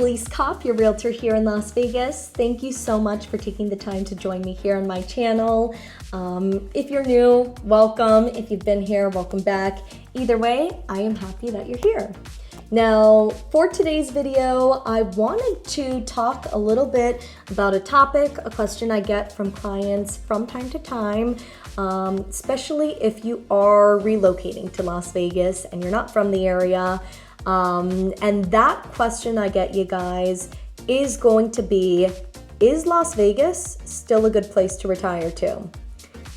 Elise Kopp, your realtor here in Las Vegas. Thank you so much for taking the time to join me here on my channel. If you're new, welcome. If you've been here, welcome back. Either way, I am happy that you're here. Now, for today's video, I wanted to talk a little bit about a topic, a question I get from clients from time to time, especially if you are relocating to Las Vegas and you're not from the area. And that question I get, you guys, is going to be, is Las Vegas still a good place to retire to?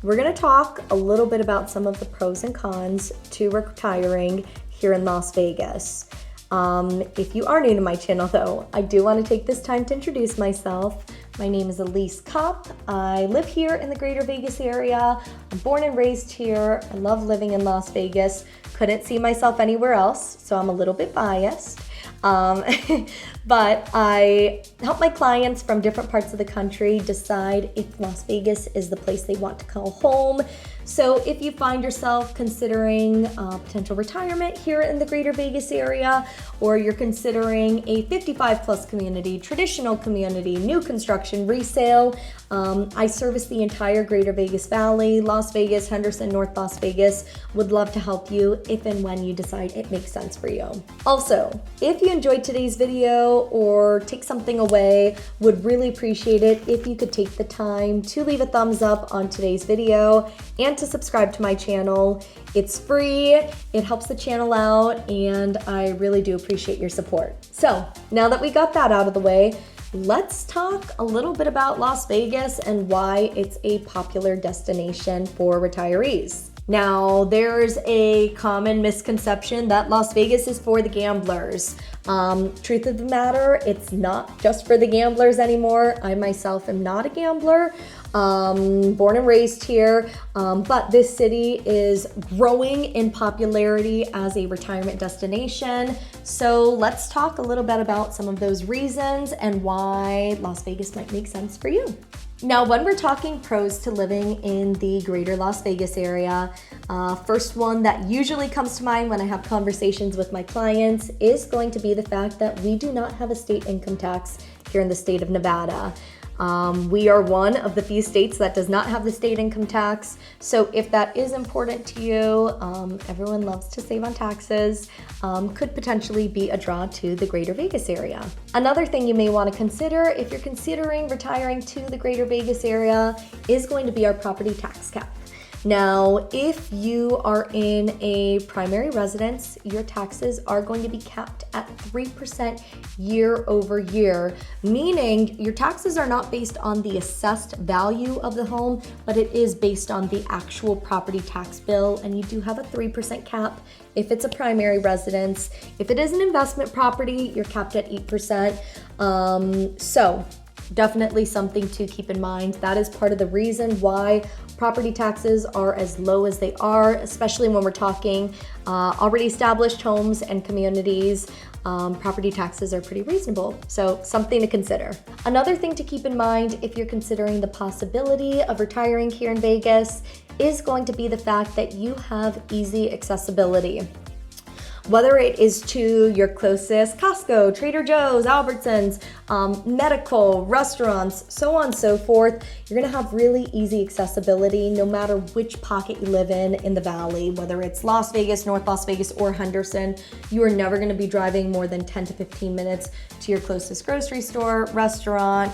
We're going to talk a little bit about some of the pros and cons to retiring here in Las Vegas. If you are new to my channel though, I do want to take this time to introduce myself. My name is Elise Kopp. I live here in the greater Vegas area. I'm born and raised here. I love living in Las Vegas. Couldn't see myself anywhere else, so I'm a little bit biased. But I help my clients from different parts of the country decide if Las Vegas is the place they want to call home. So if you find yourself considering potential retirement here in the greater Vegas area, or you're considering a 55 plus community, traditional community, new construction, resale, I service the entire greater Vegas Valley, Las Vegas, Henderson, North Las Vegas. Would love to help you if and when you decide it makes sense for you. Also, if you enjoyed today's video or take something away, would really appreciate it if you could take the time to leave a thumbs up on today's video and to subscribe to my channel. It's free, it helps the channel out, and I really do appreciate your support. So now that we got that out of the way, let's talk a little bit about Las Vegas and why it's a popular destination for retirees. Now, there's a common misconception that Las Vegas is for the gamblers. Truth of the matter, it's not just for the gamblers anymore. I myself am not a gambler, born and raised here, but this city is growing in popularity as a retirement destination. So let's talk a little bit about some of those reasons and why Las Vegas might make sense for you. Now, when we're talking pros to living in the greater Las Vegas area, first one that usually comes to mind when I have conversations with my clients is going to be the fact that we do not have a state income tax here in the state of Nevada. We are one of the few states that does not have the state income tax. So if that is important to you, everyone loves to save on taxes, could potentially be a draw to the greater Vegas area. Another thing you may want to consider if you're considering retiring to the greater Vegas area is going to be our property tax cap. Now, if you are in a primary residence, your taxes are going to be capped at 3% year over year, meaning your taxes are not based on the assessed value of the home, but it is based on the actual property tax bill, and you do have a 3% cap if it's a primary residence. If it is an investment property, you're capped at 8%. So definitely something to keep in mind. That is part of the reason why property taxes are as low as they are, especially when we're talking already established homes and communities. Property taxes are pretty reasonable, so something to consider. Another thing to keep in mind if you're considering the possibility of retiring here in Vegas is going to be the fact that you have easy accessibility. Whether it is to your closest Costco, Trader Joe's, Albertsons, medical, restaurants, so on and so forth, you're gonna have really easy accessibility no matter which pocket you live in the valley, whether it's Las Vegas, North Las Vegas, or Henderson. You are never gonna be driving more than 10 to 15 minutes to your closest grocery store, restaurant,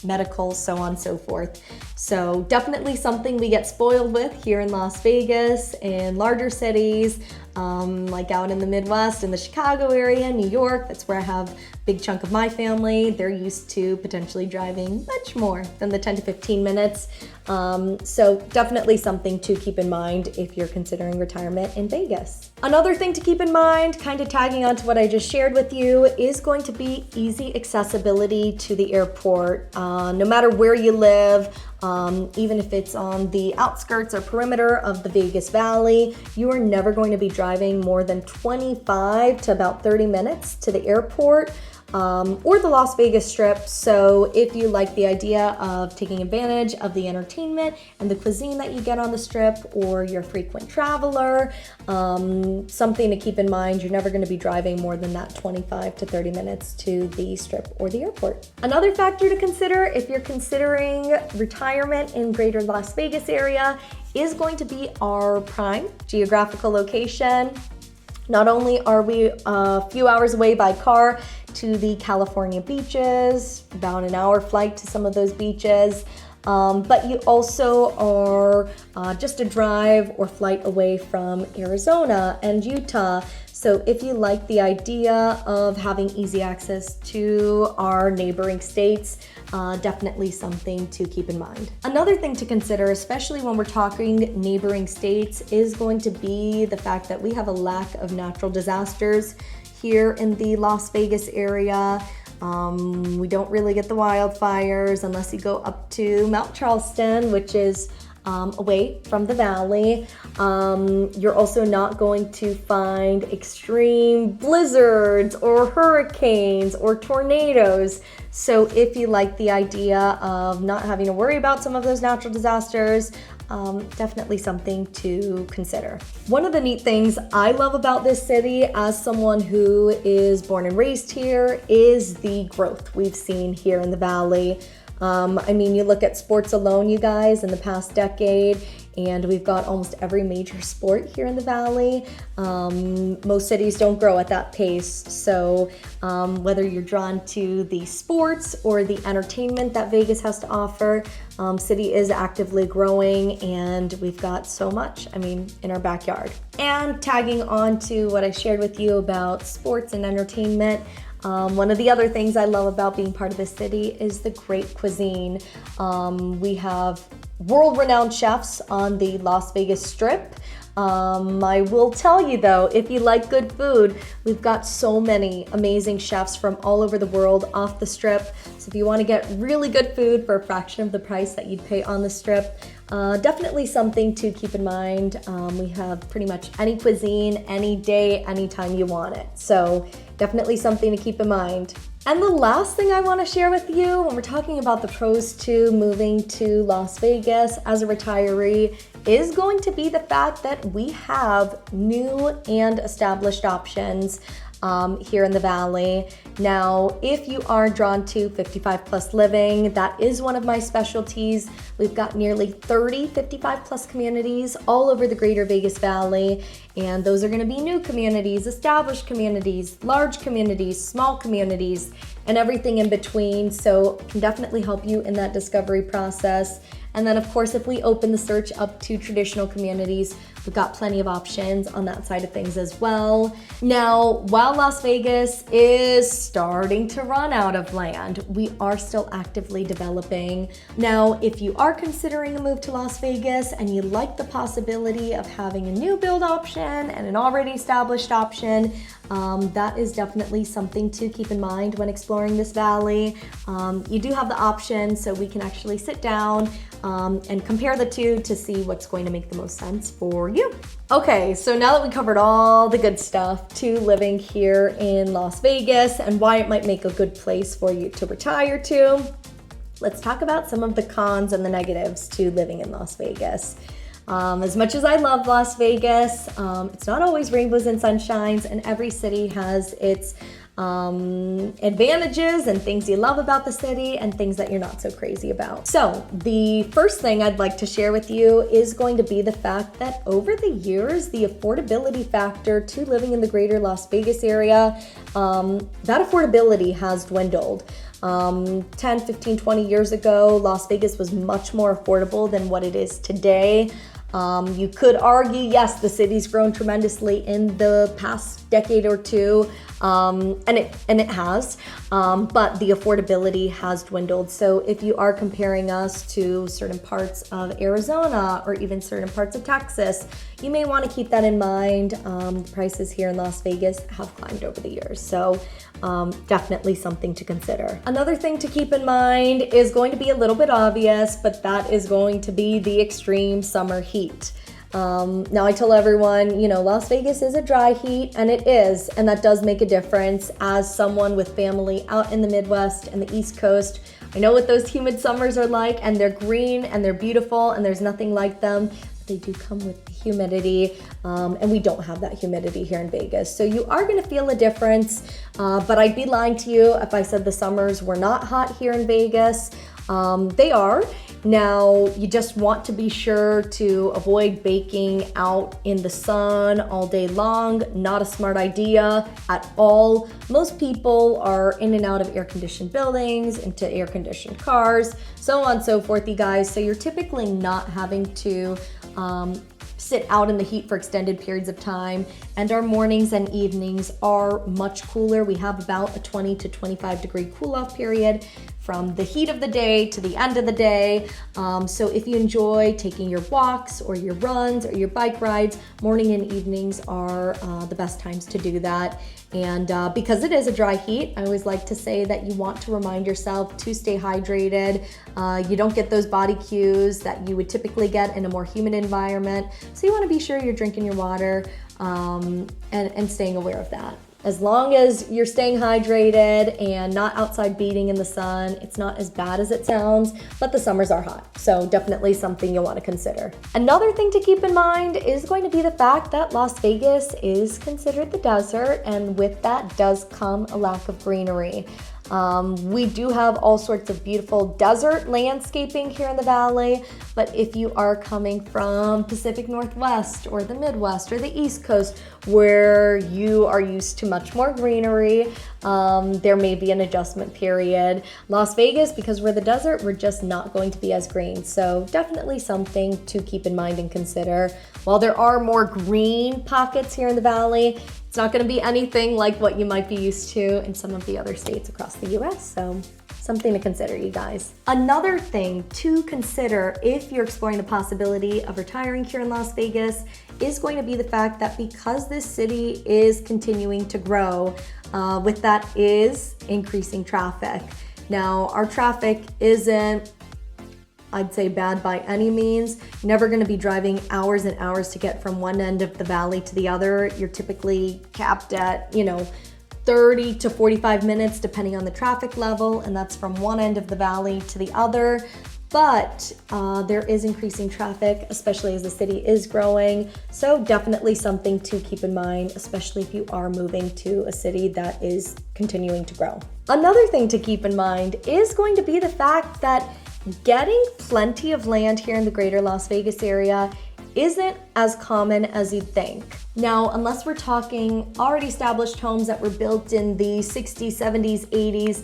medical, so on and so forth. So definitely something we get spoiled with here in Las Vegas and larger cities, like out in the Midwest, in the Chicago area, New York. That's where I have a big chunk of my family. They're used to potentially driving much more than the 10 to 15 minutes. So definitely something to keep in mind if you're considering retirement in Vegas. Another thing to keep in mind, kind of tagging on to what I just shared with you, is going to be easy accessibility to the airport. No matter where you live, even if it's on the outskirts or perimeter of the Vegas Valley, you are never going to be driving more than 25 to about 30 minutes to the airport. or the Las Vegas Strip. So if you like the idea of taking advantage of the entertainment and the cuisine that you get on the Strip, or you're a frequent traveler, something to keep in mind, you're never going to be driving more than that 25 to 30 minutes to the Strip or the airport. Another factor to consider if you're considering retirement in greater Las Vegas area is going to be our prime geographical location. Not only are we a few hours away by car to the California beaches, about an hour flight to some of those beaches, but you also are just a drive or flight away from Arizona and Utah. So if you like the idea of having easy access to our neighboring states, definitely something to keep in mind. Another thing to consider, especially when we're talking neighboring states, is going to be the fact that we have a lack of natural disasters here in the Las Vegas area. We don't really get the wildfires unless you go up to Mount Charleston, which is away from the valley. You're also not going to find extreme blizzards or hurricanes or tornadoes. So if you like the idea of not having to worry about some of those natural disasters, definitely something to consider. One of the neat things I love about this city, as someone who is born and raised here, is the growth we've seen here in the valley. I mean, you look at sports alone, you guys, in the past decade, and we've got almost every major sport here in the valley. Most cities don't grow at that pace, so whether you're drawn to the sports or the entertainment that Vegas has to offer, city is actively growing, and we've got so much, I mean, in our backyard. And tagging on to what I shared with you about sports and entertainment, one of the other things I love about being part of this city is the great cuisine. We have world-renowned chefs on the Las Vegas Strip. I will tell you though, if you like good food, we've got so many amazing chefs from all over the world off the Strip. So if you want to get really good food for a fraction of the price that you'd pay on the Strip, definitely something to keep in mind. We have pretty much any cuisine, any day, anytime you want it. So definitely something to keep in mind. And the last thing I want to share with you when we're talking about the pros to moving to Las Vegas as a retiree is going to be the fact that we have new and established options here in the valley. Now, if you are drawn to 55 plus living, that is one of my specialties. We've got nearly 30 55 plus communities all over the greater Vegas Valley, and those are going to be new communities, established communities, large communities, small communities, and everything in between. So can definitely help you in that discovery process. And then of course, if we open the search up to traditional communities, we've got plenty of options on that side of things as well. Now, while Las Vegas is starting to run out of land, we are still actively developing. Now, if you are considering a move to Las Vegas and you like the possibility of having a new build option and an already established option, that is definitely something to keep in mind when exploring this valley. You do have the option, so we can actually sit down and compare the two to see what's going to make the most sense for you. Okay, so now that we covered all the good stuff to living here in Las Vegas and why it might make a good place for you to retire to, let's talk about some of the cons and the negatives to living in Las Vegas. As much as I love Las Vegas, it's not always rainbows and sunshines, and every city has its advantages and things you love about the city and things that you're not so crazy about. So the first thing I'd like to share with you is going to be the fact that over the years, the affordability factor to living in the greater Las Vegas area, that affordability has dwindled. 10, 15, 20 years ago, Las Vegas was much more affordable than what it is today. You could argue, yes, the city's grown tremendously in the past decade or two, and it has, but the affordability has dwindled. So if you are comparing us to certain parts of Arizona or even certain parts of Texas, you may want to keep that in mind. The prices here in Las Vegas have climbed over the years, so definitely something to consider. Another thing to keep in mind is going to be a little bit obvious, but that is going to be the extreme summer heat. Now I tell everyone, Las Vegas is a dry heat, and it is, and that does make a difference. As someone with family out in the Midwest and the East Coast, I know what those humid summers are like, and they're green and they're beautiful and there's nothing like them. They do come with the humidity, and we don't have that humidity here in Vegas. So you are gonna feel a difference, but I'd be lying to you if I said the summers were not hot here in Vegas. They are. Now, you just want to be sure to avoid baking out in the sun all day long. Not a smart idea at all. Most people are in and out of air-conditioned buildings, into air-conditioned cars, so on and so forth, you guys. So you're typically not having to sit out in the heat for extended periods of time, and our mornings and evenings are much cooler. We have about a 20 to 25 degree cool off period from the heat of the day to the end of the day. So if you enjoy taking your walks or your runs or your bike rides, morning and evenings are the best times to do that. And because it is a dry heat, I always like to say that you want to remind yourself to stay hydrated. You don't get those body cues that you would typically get in a more humid environment. So you want to be sure you're drinking your water and staying aware of that. As long as you're staying hydrated and not outside beating in the sun, it's not as bad as it sounds, but the summers are hot. So definitely something you'll want to consider. Another thing to keep in mind is going to be the fact that Las Vegas is considered the desert, and with that does come a lack of greenery. We do have all sorts of beautiful desert landscaping here in the valley, but if you are coming from Pacific Northwest or the Midwest or the East Coast, where you are used to much more greenery, there may be an adjustment period. Las Vegas, because we're the desert, we're just not going to be as green. So definitely something to keep in mind and consider. While there are more green pockets here in the valley, it's not going to be anything like what you might be used to in some of the other states across the US, so something to consider, you guys. Another thing to consider if you're exploring the possibility of retiring here in Las Vegas is going to be the fact that because this city is continuing to grow, with that is increasing traffic. Now, our traffic isn't, I'd say, bad by any means. You're never going to be driving hours and hours to get from one end of the valley to the other. You're typically capped at, 30 to 45 minutes depending on the traffic level, and that's from one end of the valley to the other. But there is increasing traffic, especially as the city is growing. So definitely something to keep in mind, especially if you are moving to a city that is continuing to grow. Another thing to keep in mind is going to be the fact that getting plenty of land here in the greater Las Vegas area isn't as common as you'd think. Now, unless we're talking already established homes that were built in the 60s, 70s, 80s,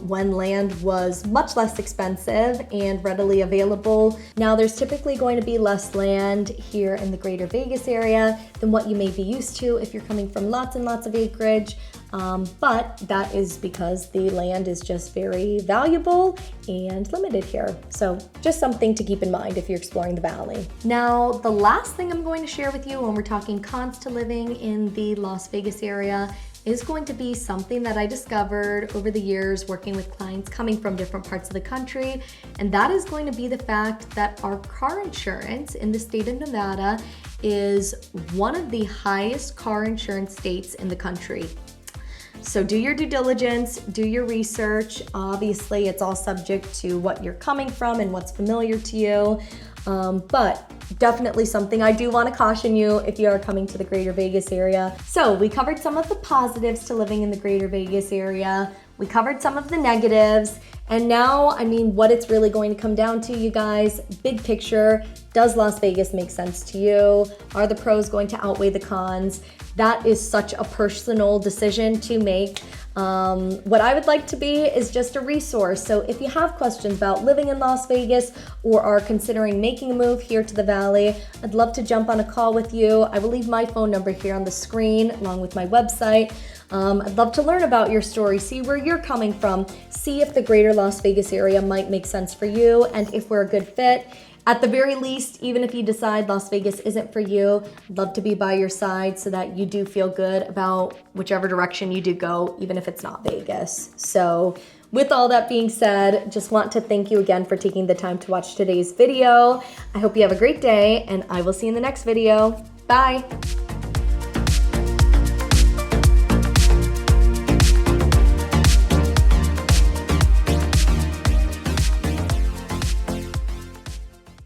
when land was much less expensive and readily available. Now, there's typically going to be less land here in the greater Vegas area than what you may be used to if you're coming from lots and lots of acreage. But that is because the land is just very valuable and limited here. So just something to keep in mind if you're exploring the valley. Now, the last thing I'm going to share with you when we're talking cons to living in the Las Vegas area is going to be something that I discovered over the years working with clients coming from different parts of the country, and that is going to be the fact that our car insurance in the state of Nevada is one of the highest car insurance states in the country. So do your due diligence, do your research. Obviously, it's all subject to what you're coming from and what's familiar to you. But definitely something I do want to caution you if you are coming to the greater Vegas area. So we covered some of the positives to living in the greater Vegas area. We covered some of the negatives. And now, what it's really going to come down to, you guys, big picture, does Las Vegas make sense to you? Are the pros going to outweigh the cons? That is such a personal decision to make. What I would like to be is just a resource. So if you have questions about living in Las Vegas or are considering making a move here to the Valley, I'd love to jump on a call with you. I will leave my phone number here on the screen along with my website. I'd love to learn about your story, see where you're coming from, see if the greater Las Vegas area might make sense for you, and if we're a good fit. At the very least, even if you decide Las Vegas isn't for you, I'd love to be by your side so that you do feel good about whichever direction you do go, even if it's not Vegas. So With all that being said, just want to thank you again for taking the time to watch today's video. I hope you have a great day, and I will see you in the next video. Bye.